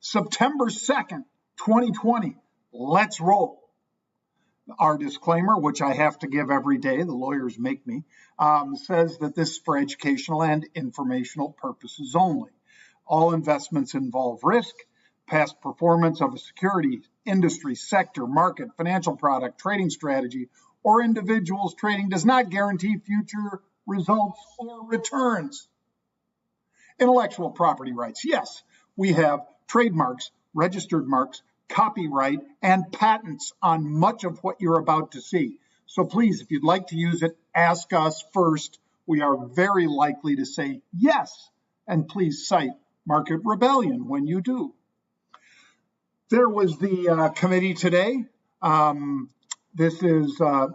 September 2nd, 2020. Let's roll. Our disclaimer, which I have to give every day, the lawyers make me, says that this is for educational and informational purposes only. All investments involve risk. Past performance of a security, industry, sector, market, financial product, trading strategy, or individuals trading does not guarantee future results or returns. Intellectual property rights. Yes, we have trademarks, registered marks, copyright, and patents on much of what you're about to see. So please, if you'd like to use it, ask us first. We are very likely to say yes, and please cite Market Rebellion when you do. There was the committee today. This is Joe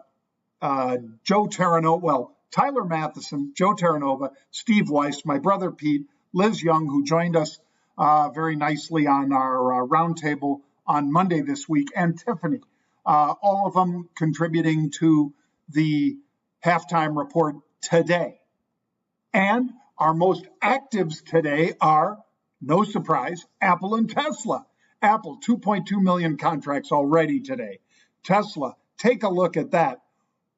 Terranova, well, Tyler Matheson, Joe Terranova, Steve Weiss, my brother Pete, Liz Young, who joined us very nicely on our roundtable on Monday this week, and Tiffany, all of them contributing to the halftime report today. And our most actives today are, no surprise, Apple and Tesla. Apple, 2.2 million contracts already today. Tesla, take a look at that.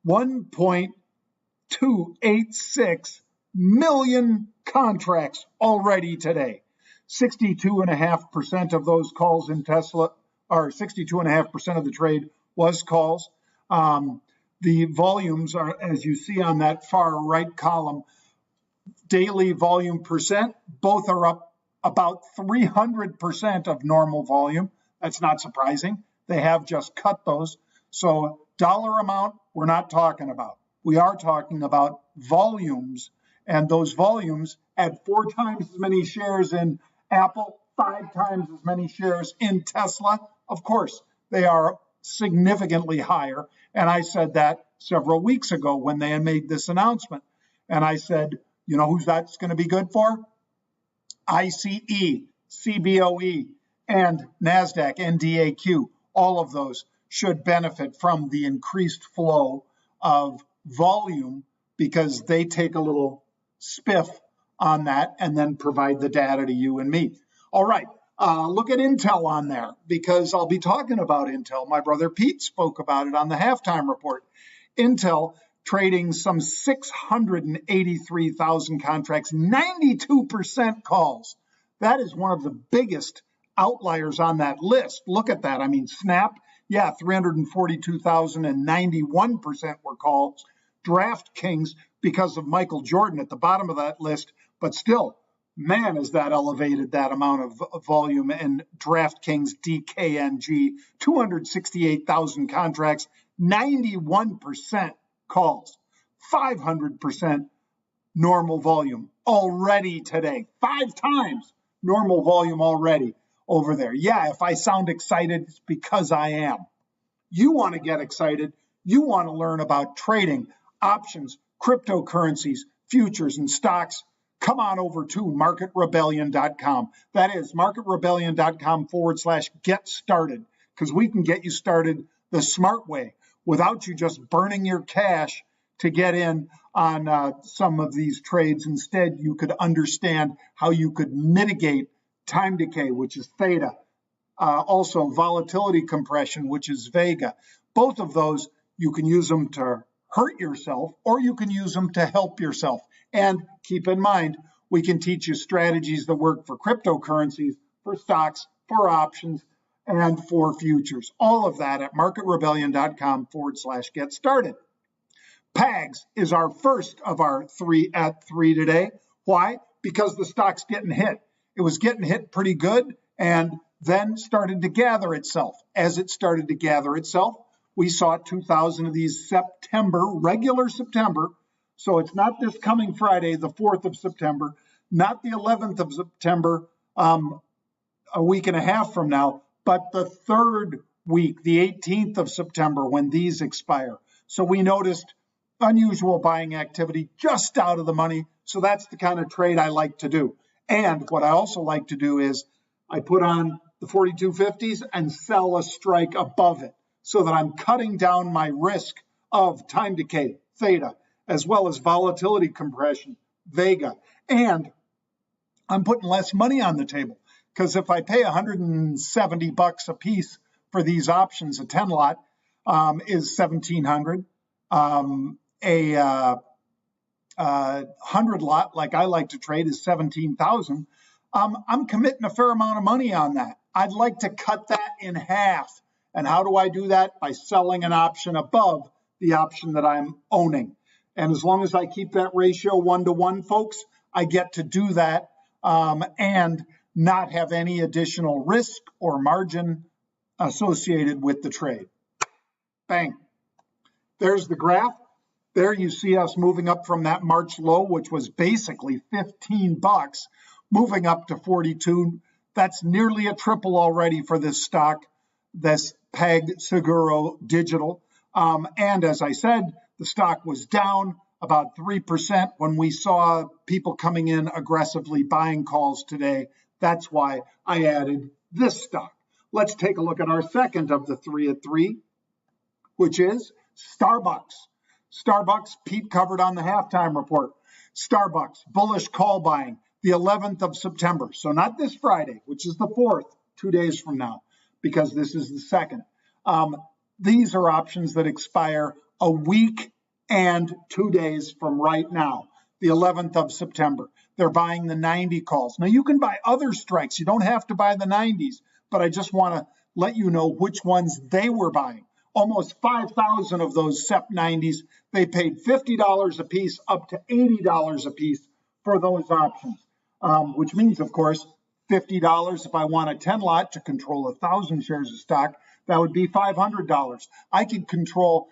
1.286 million contracts already today. 62.5% of those calls in Tesla, or 62.5% of the trade was calls. The volumes are, as you see on that far right column, daily volume percent, both are up about 300% of normal volume. That's not surprising. They have just cut those. So dollar amount, we're not talking about. We are talking about volumes, and those volumes had 4 times as many shares in Apple, 5 times as many shares in Tesla. Of course, they are significantly higher. And I said that several weeks ago when they had made this announcement. And I said, you know who that's going to be good for? ICE, CBOE, and NASDAQ, NDAQ. All of those should benefit from the increased flow of volume because they take a little spiff on that and then provide the data to you and me. All right, look at Intel on there because I'll be talking about Intel. My brother Pete spoke about it on the halftime report. Intel trading some 683,000 contracts, 92% calls. That is one of the biggest outliers on that list. Look at that. I mean, Snap, yeah, 342,000 and 91% were calls. DraftKings, because of Michael Jordan at the bottom of that list, but still, man, has that elevated that amount of volume. And DraftKings, DKNG, 268,000 contracts, 91% calls, 500% normal volume already today, 5 times normal volume already over there. Yeah, if I sound excited, it's because I am. You want to get excited. You want to learn about trading, options, cryptocurrencies, futures, and stocks. Come on over to marketrebellion.com. That is marketrebellion.com/get started, because we can get you started the smart way without you just burning your cash to get in on some of these trades. Instead, you could understand how you could mitigate time decay, which is theta, also volatility compression, which is vega. Both of those, you can use them to hurt yourself or you can use them to help yourself. And keep in mind, we can teach you strategies that work for cryptocurrencies, for stocks, for options, and for futures. All of that at marketrebellion.com/get started. PAGS is our first of our 3 at 3 today. Why? Because the stock's getting hit. It was getting hit pretty good and then started to gather itself. As it started to gather itself, we saw 2,000 of these regular September. So it's not this coming Friday, the 4th of September, not the 11th of September, a week and a half from now, but the 3rd week, the 18th of September, when these expire. So we noticed unusual buying activity just out of the money. So that's the kind of trade I like to do. And what I also like to do is I put on the 4250s and sell a strike above it so that I'm cutting down my risk of time decay, theta, as well as volatility compression, vega. And I'm putting less money on the table because if I pay $170 a piece for these options, a 10 lot is $1,700. A 100 lot, like I like to trade, is $17,000. I'm committing a fair amount of money on that. I'd like to cut that in half. And how do I do that? By selling an option above the option that I'm owning. And as long as I keep that ratio 1-to-1, folks, I get to do that and not have any additional risk or margin associated with the trade. Bang. There's the graph. There you see us moving up from that March low, which was basically $15, moving up to 42. That's nearly a triple already for this stock, this PAGS Seguro Digital. And as I said, the stock was down about 3% when we saw people coming in aggressively buying calls today. That's why I added this stock. Let's take a look at our second of the 3 at 3, which is StarBucks. StarBucks, Pete covered on the halftime report. StarBucks, bullish call buying, the 11th of September. So not this Friday, which is the 4th, 2 days from now, because this is the 2nd. These are options that expire a week and 2 days from right now, the 11th of September. They're buying the 90 calls. Now, you can buy other strikes. You don't have to buy the 90s, but I just want to let you know which ones they were buying. Almost 5,000 of those SEP 90s. They paid $50 a piece, up to $80 a piece for those options, which means, of course, $50 if I want a 10 lot to control 1,000 shares of stock. That would be $500. I could control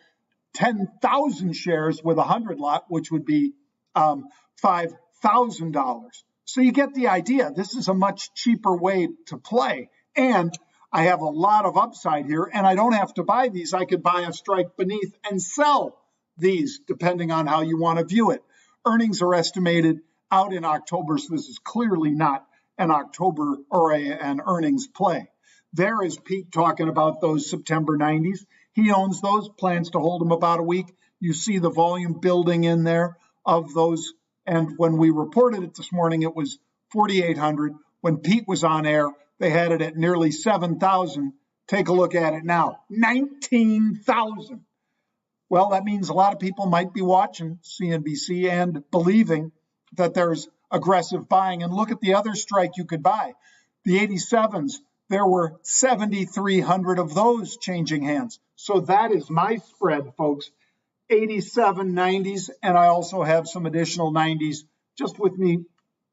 10,000 shares with a 100 lot, which would be $5,000. So you get the idea. This is a much cheaper way to play. And I have a lot of upside here, and I don't have to buy these. I could buy a strike beneath and sell these, depending on how you want to view it. Earnings are estimated out in October, so this is clearly not an October or an earnings play. There is Pete talking about those September 90s. He owns those, plans to hold them about a week. You see the volume building in there of those. And when we reported it this morning, it was 4,800. When Pete was on air, they had it at nearly 7,000. Take a look at it now, 19,000. Well, that means a lot of people might be watching CNBC and believing that there's aggressive buying. And look at the other strike you could buy. The 87s, there were 7,300 of those changing hands. So that is my spread, folks. 87 90s, and I also have some additional 90s just with me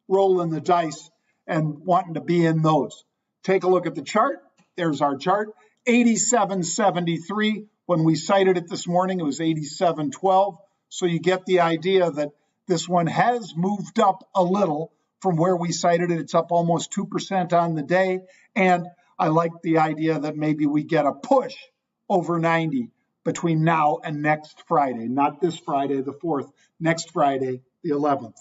rolling the dice and wanting to be in those. Take a look at the chart. There's our chart. 87.73. When we cited it this morning, it was 87.12. So you get the idea that this one has moved up a little from where we cited it. It's up almost 2% on the day. And I like the idea that maybe we get a push over 90 between now and next Friday. Not this Friday, the 4th, next Friday, the 11th.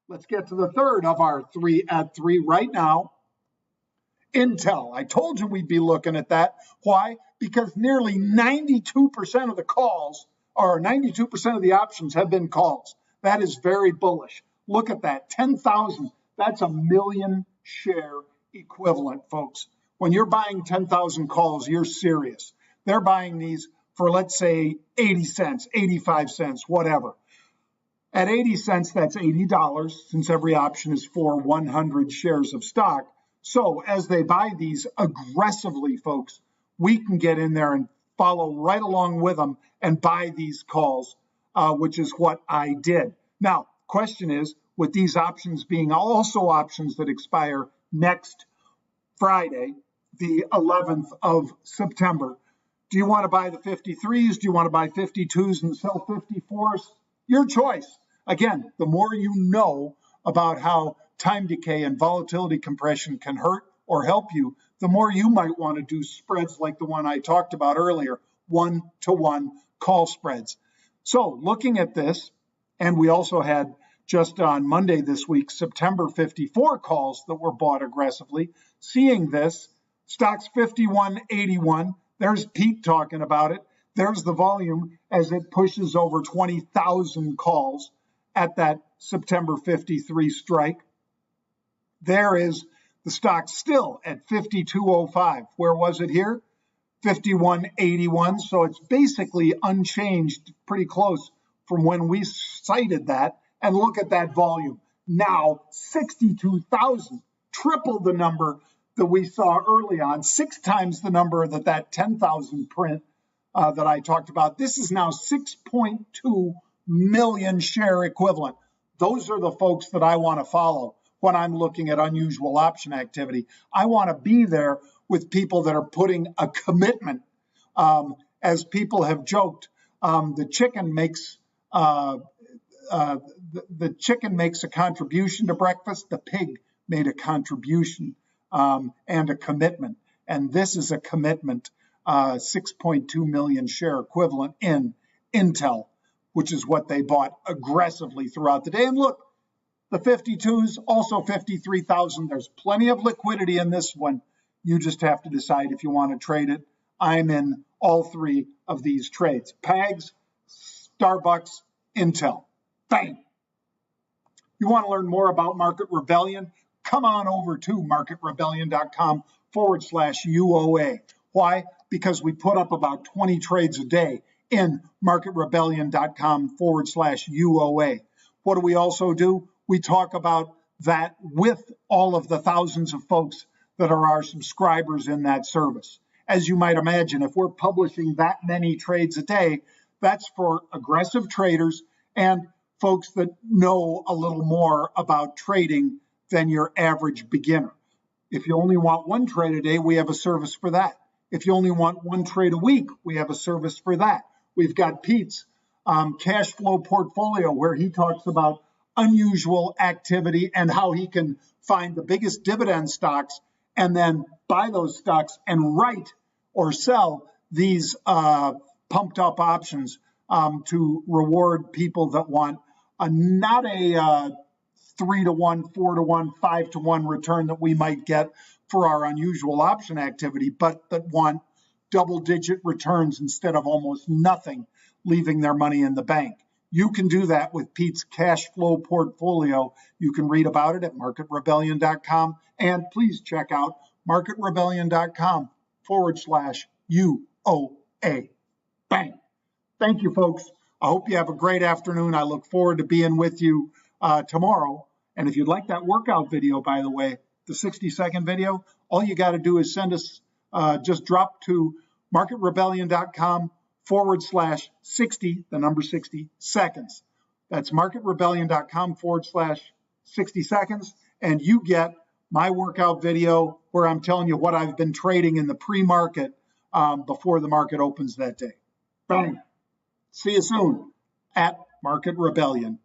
Let's get to the third of our 3 at 3 right now. Intel. I told you we'd be looking at that. Why? Because nearly 92% of the calls, or 92% of the options have been calls. That is very bullish. Look at that, 10,000. That's a million share equivalent, folks. When you're buying 10,000 calls, you're serious. They're buying these for, let's say, 80 cents, 85 cents, whatever. At 80 cents, that's $80, since every option is for 100 shares of stock. So as they buy these aggressively, folks, we can get in there and follow right along with them and buy these calls, which is what I did. Now, question is, with these options being also options that expire next Friday, the 11th of September, do you want to buy the 53s? Do you want to buy 52s and sell 54s? Your choice. Again, the more you know about how time decay and volatility compression can hurt or help you, the more you might want to do spreads like the one I talked about earlier, 1-to-1 call spreads. So looking at this, and we also had just on Monday this week, September 54 calls that were bought aggressively. Seeing this, stocks 51.81. There's Pete talking about it. There's the volume as it pushes over 20,000 calls at that September 53 strike. There is The stock's still at 52.05. Where was it here? 51.81. So it's basically unchanged, pretty close from when we cited that. And look at that volume. Now 62,000, triple the number that we saw early on, 6 times the number that 10,000 print that I talked about. This is now 6.2 million share equivalent. Those are the folks that I want to follow when I'm looking at unusual option activity. I want to be there with people that are putting a commitment. As people have joked, the chicken makes a contribution to breakfast. The pig made a contribution and a commitment. And this is a commitment, 6.2 million share equivalent in Intel, which is what they bought aggressively throughout the day. And look, the 52s, also 53,000. There's plenty of liquidity in this one. You just have to decide if you want to trade it. I'm in all 3 of these trades. PAGS, SBUX, Intel. Bang. You want to learn more about Market Rebellion? Come on over to marketrebellion.com/UOA. Why? Because we put up about 20 trades a day in marketrebellion.com/UOA. What do we also do? We talk about that with all of the thousands of folks that are our subscribers in that service. As you might imagine, if we're publishing that many trades a day, that's for aggressive traders and folks that know a little more about trading than your average beginner. If you only want 1 trade a day, we have a service for that. If you only want 1 trade a week, we have a service for that. We've got Pete's cash flow portfolio, where he talks about unusual activity and how he can find the biggest dividend stocks and then buy those stocks and write or sell these pumped up options to reward people that want not a 3-to-1, 4-to-1, 5-to-1 return that we might get for our unusual option activity, but that want double-digit returns instead of almost nothing leaving their money in the bank. You can do that with Pete's cash flow portfolio. You can read about it at marketrebellion.com. And please check out marketrebellion.com/UOA. Bang. Thank you, folks. I hope you have a great afternoon. I look forward to being with you tomorrow. And if you'd like that workout video, by the way, the 60-second video, all you got to do is send us, just drop to marketrebellion.com/60, the number 60 seconds. That's marketrebellion.com/60 seconds. And you get my workout video where I'm telling you what I've been trading in the pre-market before the market opens that day. Bang. See you soon at Market Rebellion.